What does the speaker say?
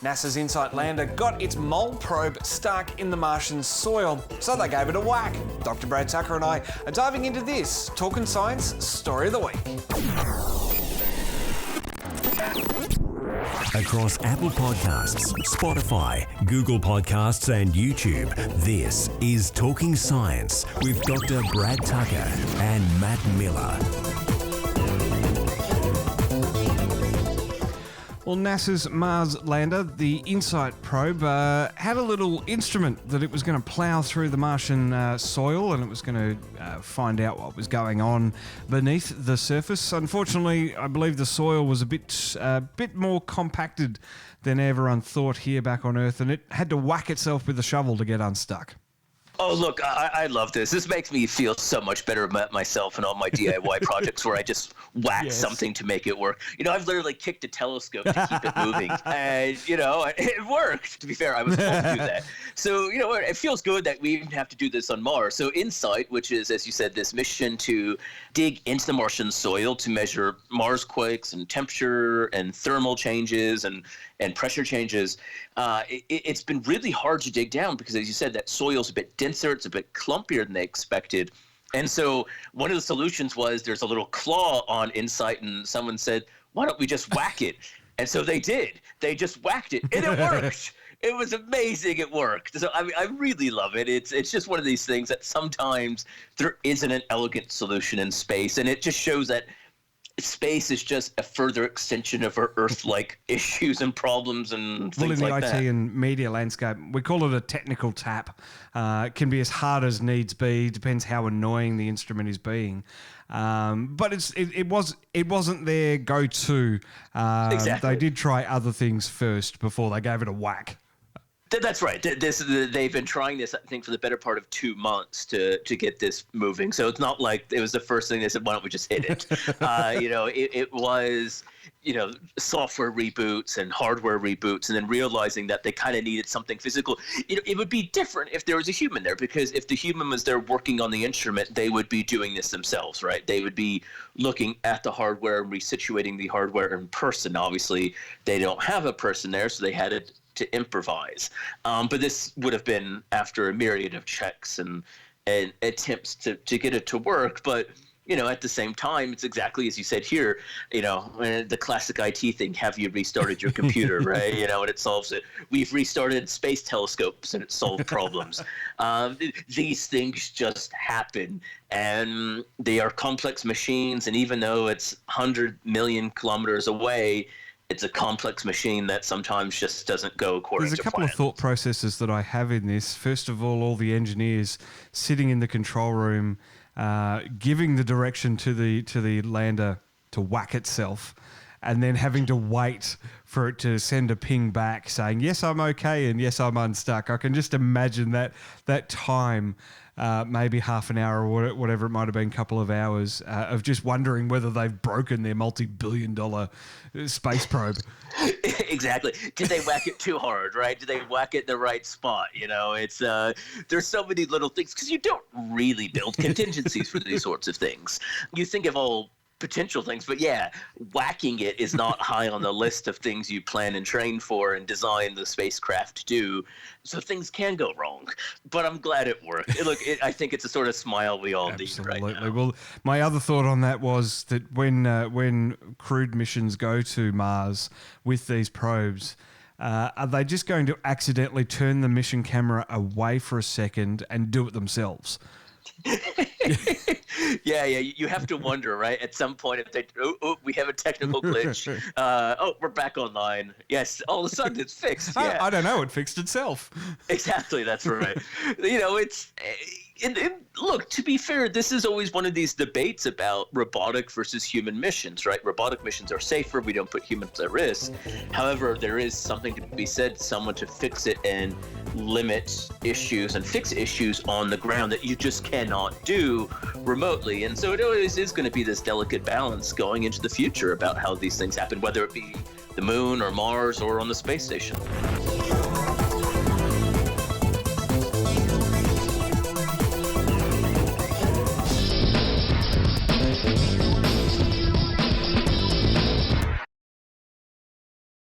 NASA's InSight lander got its mole probe stuck in the Martian soil, so they gave it a whack. Dr. Brad Tucker and I are diving into this Talking Science Story of the Week. Across Apple Podcasts, Spotify, Google Podcasts and YouTube, this is Talking Science with Dr. Brad Tucker and Matt Miller. Well, NASA's Mars lander, the InSight probe, had a little instrument that it was going to plough through the Martian soil, and it was going to find out what was going on beneath the surface. Unfortunately, I believe the soil was a bit more compacted than everyone thought here back on Earth, and it had to whack itself with a shovel to get unstuck. Oh, look, I love this. This makes me feel so much better about myself and all my DIY projects where I just whack something to make it work. You know, I've literally kicked a telescope to keep it moving. And, you know, it worked. To be fair, I was told to do that. So, you know, it feels good that we even have to do this on Mars. So InSight, which is, as you said, this mission to dig into the Martian soil to measure Mars quakes and temperature and thermal changes and pressure changes, it's been really hard to dig down because, as you said, that soil's a bit denser, it's a bit clumpier than they expected. And so one of the solutions was there's a little claw on InSight, and someone said, why don't we just whack it? And so they did. They just whacked it, and it worked. It was amazing. It worked. So I really love it. It's just one of these things that sometimes there isn't an elegant solution in space, and it just shows that space is just a further extension of our Earth-like issues and problems and things like that. Well, in the IT and media landscape, we call it a technical tap. It can be as hard as needs be, depends how annoying the instrument is being. But it wasn't their go-to. Exactly. They did try other things first before they gave it a whack. That's right. They've been trying this, I think, for the better part of 2 months to get this moving. So it's not like it was the first thing they said, why don't we just hit it? It was, software reboots and hardware reboots, and then realizing that they kind of needed something physical. It would be different if there was a human there, because if the human was there working on the instrument, they would be doing this themselves, right? They would be looking at the hardware and resituating the hardware in person. Obviously, they don't have a person there, so they had to improvise. But this would have been after a myriad of checks and attempts to get it to work. But, at the same time, it's exactly as you said here, the classic IT thing, have you restarted your computer, right? And it solves it. We've restarted space telescopes and it solved problems. These things just happen, and they are complex machines. And even though it's 100 million kilometers away, it's a complex machine that sometimes just doesn't go according to plan. There's a couple of thought processes that I have in this. First of all the engineers sitting in the control room, giving the direction to the lander to whack itself, and then having to wait for it to send a ping back saying, yes, I'm okay, and yes, I'm unstuck. I can just imagine that time, maybe half an hour or whatever it might have been, couple of hours, of just wondering whether they've broken their multi-billion-dollar space probe. Exactly. Did they whack it too hard, right? Did they whack it in the right spot? It's there's so many little things, because you don't really build contingencies for these sorts of things. You think of all potential things, but whacking it is not high on the list of things you plan and train for and design the spacecraft to do. So things can go wrong, but I'm glad it worked. I think it's a sort of smile we all need right now. Well, my other thought on that was that when crewed missions go to Mars with these probes, are they just going to accidentally turn the mission camera away for a second and do it themselves? Yeah, you have to wonder, right? At some point, if they, we have a technical glitch. We're back online. Yes, all of a sudden it's fixed. Yeah. I don't know. It fixed itself. Exactly, that's right. It's look, to be fair, this is always one of these debates about robotic versus human missions, right? Robotic missions are safer. We don't put humans at risk. However, there is something to be said, someone to fix it and limit issues and fix issues on the ground that you just cannot do remotely. And so it always is going to be this delicate balance going into the future about how these things happen, whether it be the moon or Mars or on the space station.